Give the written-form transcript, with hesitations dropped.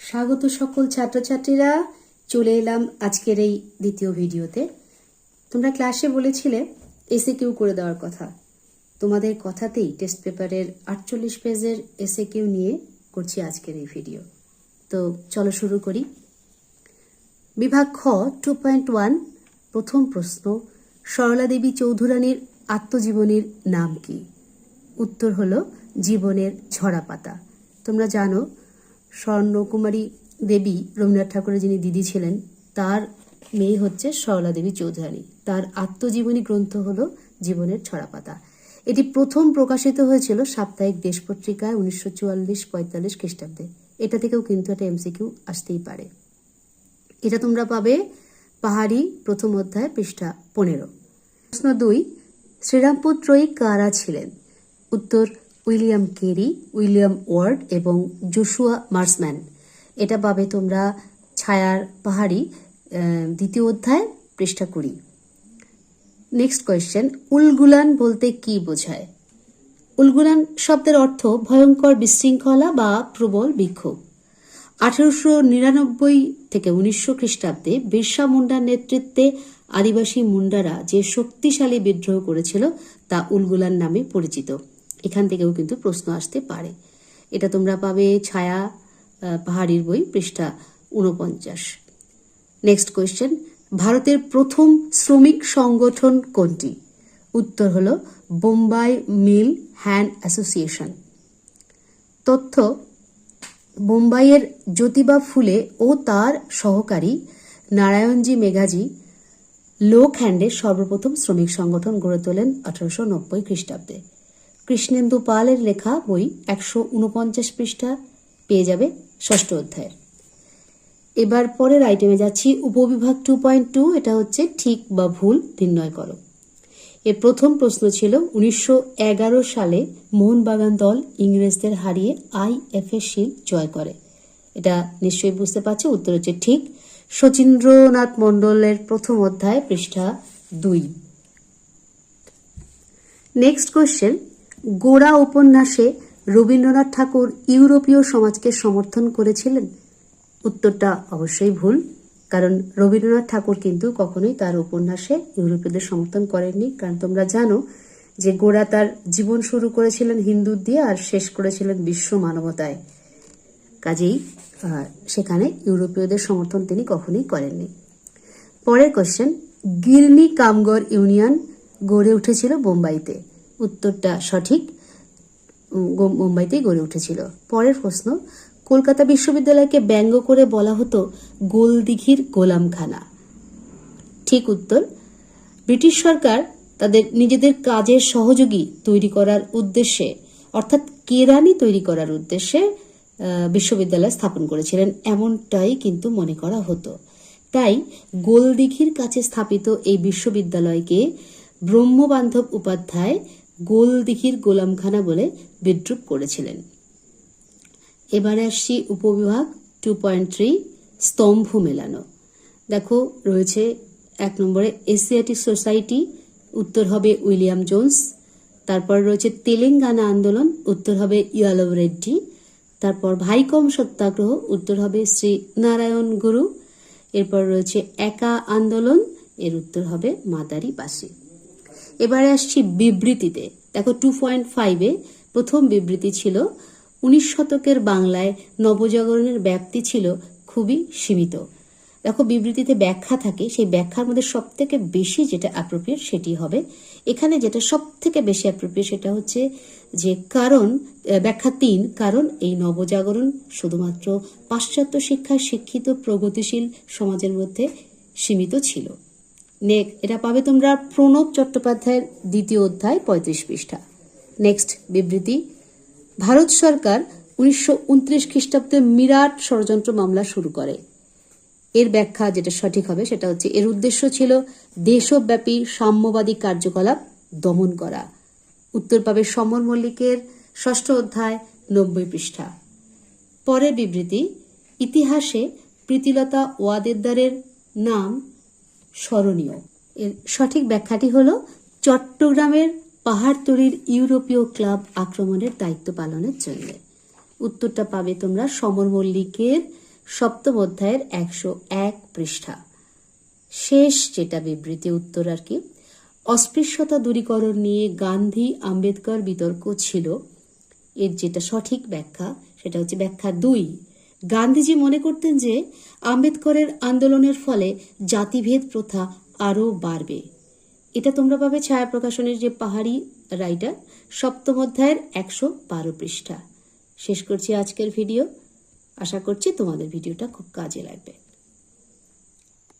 স্বাগত সকল ছাত্রছাত্রীরা, চলে এলাম আজকের এই দ্বিতীয় ভিডিওতে। তোমরা ক্লাসে বলেছিলে এসএ কিউ করে দেওয়ার কথা। তোমাদের কথাতেই টেস্ট পেপারের 48 পেজের এসএ কিউ নিয়ে করছি আজকের এই ভিডিও। তো চলো শুরু করি। বিভাগ খ 2.1 প্রথম প্রশ্ন, সরলা দেবী চৌধুরানীর আত্মজীবনীর নাম কি? উত্তর হলো জীবনের ঝরা পাতা। তোমরা জানো স্বর্ণকুমারী দেবী রবীন্দ্রনাথ ঠাকুরের যিনি দিদি ছিলেন, তার মেয়ে হচ্ছে সরলা দেবী চৌধুরানী। তার আত্মজীবনী গ্রন্থ হলো জীবনের ঝরা পাতা। এটি প্রথম প্রকাশিত হয়েছিল সাপ্তাহিক দেশ পত্রিকায় 1944-45 খ্রিস্টাব্দে। এটা থেকেও কিন্তু একটা এমসিকিউ আসতেই পারে। এটা তোমরা পাবে পাহাড়ি প্রথম অধ্যায় পৃষ্ঠা 15। প্রশ্ন 2, শ্রীরামপুর ত্রয়ী কারা ছিলেন? উত্তর উইলিয়াম কেরি, উইলিয়াম ওয়ার্ড এবং জোশুয়া মার্সম্যান। এটা পাবে তোমরা ছায়ার পাহাড়ি দ্বিতীয় অধ্যায় পৃষ্ঠা 20। নেক্সট কোয়েশ্চেন, উলগুলান বলতে কি বোঝায়? উলগুলান শব্দের অর্থ ভয়ঙ্কর বিশৃঙ্খলা বা প্রবল বিক্ষোভ। 1899 থেকে 1900 খ্রিস্টাব্দে বিরসা মুন্ডার নেতৃত্বে আদিবাসী মুন্ডারা যে শক্তিশালী বিদ্রোহ করেছিল তা উলগুলান নামে পরিচিত। এখান থেকেও কিন্তু প্রশ্ন আসতে পারে। এটা তোমরা পাবে ছায়া পাহাড়ির বই পৃষ্ঠা 49। নেক্সট কোয়েশ্চেন, ভারতের প্রথম শ্রমিক সংগঠন কোনটি? উত্তর হলো বোম্বাই মিল হ্যান্ড অ্যাসোসিয়েশন। তথ্য, বোম্বাইয়ের জ্যোতিবা ফুলে ও তার সহকারী নারায়ণজি মেঘাজি লোক হ্যান্ডে সর্বপ্রথম শ্রমিক সংগঠন গড়ে তোলেন 1890 খ্রিস্টাব্দে। কৃষ্ণেন্দু পালের লেখা বই 149 পৃষ্ঠা পেয়ে যাবে ষষ্ঠ অধ্যায়ের। এবার পরের আইটেমে যাচ্ছি, উপবিভাগ 2.2। এটা হচ্ছে ঠিক বা ভুল নির্ণয় করো। এর প্রথম প্রশ্ন ছিল 1911 সালে মোহনবাগান দল ইংরেজদের হারিয়ে IFA শিল্ড জয় করে। এটা নিশ্চয়ই বুঝতে পারছো। উত্তর হচ্ছে ঠিক। শচীন্দ্রনাথ মণ্ডলের প্রথম অধ্যায় পৃষ্ঠা 2। নেক্সট কোয়েশ্চেন, গোরা উপন্যাসে রবীন্দ্রনাথ ঠাকুর ইউরোপীয় সমাজকে সমর্থন করেছিলেন? উত্তরটা অবশ্যই ভুল, কারণ রবীন্দ্রনাথ ঠাকুর কিন্তু কখনোই তার উপন্যাসে ইউরোপীয়দের সমর্থন করেননি। কারণ তোমরা জানো যে গোরা তার জীবন শুরু করেছিলেন হিন্দু দিয়ে আর শেষ করেছিলেন বিশ্ব মানবতায়। কাজেই সেখানে ইউরোপীয়দের সমর্থন তিনি কখনোই করেননি। পরের কোশ্চেন, গিরনি কামগর ইউনিয়ন গড়ে উঠেছিল বোম্বাইতে। উত্তরটা সঠিক, মুম্বাইতেই গড়ে উঠেছিল। পরের প্রশ্ন, কলকাতা বিশ্ববিদ্যালয়কে ব্যঙ্গ করে বলা হতো গোলদিঘির গোলামখানা। ঠিক উত্তর। ব্রিটিশ সরকার তাদের নিজেদের কাজের সহযোগী তৈরি করার উদ্দেশ্যে, অর্থাৎ কেরানি তৈরি করার উদ্দেশ্যে বিশ্ববিদ্যালয় স্থাপন করেছিলেন, এমনটাই কিন্তু মনে করা হতো। তাই গোলদিঘির কাছে স্থাপিত এই বিশ্ববিদ্যালয়কে ব্রহ্মবান্ধব উপাধ্যায় গোলদিঘির গোলামখানা বলে বিদ্রূপ করেছিলেন। এবারে আসছি উপবিভাগ 2.3 স্তম্ভ মেলানো। দেখো রয়েছে 1 নম্বরে এশিয়াটিক সোসাইটি, উত্তর হবে উইলিয়াম জোন্স। তারপর রয়েছে তেলেঙ্গানা আন্দোলন, উত্তর হবে ইয়ালভ রেড্ডি। তারপর ভাইকম সত্যাগ্রহ, উত্তর হবে শ্রী নারায়ণ গুরু। এরপর রয়েছে একা আন্দোলন, এর উত্তর হবে মাদারি বাসী। এবারে আসছি বিবৃতিতে। দেখো 2.5-এ প্রথম বিবৃতি ছিল 19 শতকের বাংলায় নবজাগরণের ব্যাপ্তি ছিল খুবই সীমিত। দেখো বিবৃতিতে ব্যাখ্যা থাকে, সেই ব্যাখ্যার মধ্যে সব থেকে বেশি যেটা অ্যাপ্রোপ্রিয়েট সেটি হবে। এখানে যেটা সব থেকে বেশি অ্যাপ্রোপ্রিয়েট সেটা হচ্ছে যে কারণ, ব্যাখ্যা 3, কারণ এই নবজাগরণ শুধুমাত্র পাশ্চাত্য শিক্ষায় শিক্ষিত প্রগতিশীল সমাজের মধ্যে সীমিত ছিল। এটা পাবে তোমরা প্রণব চট্টোপাধ্যায়ের দ্বিতীয় অধ্যায় 35 পৃষ্ঠা। নেক্সট বিবৃতি, ভারত সরকার 1929 খ্রিস্টাব্দে মিরাট ষড়যন্ত্র মামলা শুরু করে। এর ব্যাখ্যা যেটা সঠিক হবে সেটা হচ্ছে এর উদ্দেশ্য ছিল দেশব্যাপী সাম্যবাদী কার্যকলাপ দমন করা। উত্তর পাবে সমর মল্লিকের ষষ্ঠ অধ্যায় 90 পৃষ্ঠা। পরের বিবৃতি, ইতিহাসে প্রীতিলতা ওয়াদেদারের নাম স্মরণীয়। এর সঠিক ব্যাখ্যাটি হল চট্টগ্রামের পাহাড়তলির ইউরোপীয় ক্লাব আক্রমণের দায়িত্ব পালনের জন্য। উত্তরটা পাবে তোমরা সমর মল্লিকের সপ্তম অধ্যায়ের 101 পৃষ্ঠা। শেষ যেটা বিবৃতি উত্তর আর কি, অস্পৃশ্যতা দূরীকরণ নিয়ে গান্ধী আম্বেদকর বিতর্ক ছিল। এর যেটা সঠিক ব্যাখ্যা সেটা হচ্ছে ব্যাখ্যা 2। গান্ধীজি মনে করতেন যে আম্বেদকরের আন্দোলনের ফলে জাতিভেদ প্রথা আরও বাড়বে। এটা তোমরা পাবে ছায়া প্রকাশনের যে পাহাড়ি রাইটার, সপ্তম অধ্যায়ের 112 পৃষ্ঠা। শেষ করছি আজকের ভিডিও। আশা করছি তোমাদের ভিডিওটা খুব কাজে লাগবে।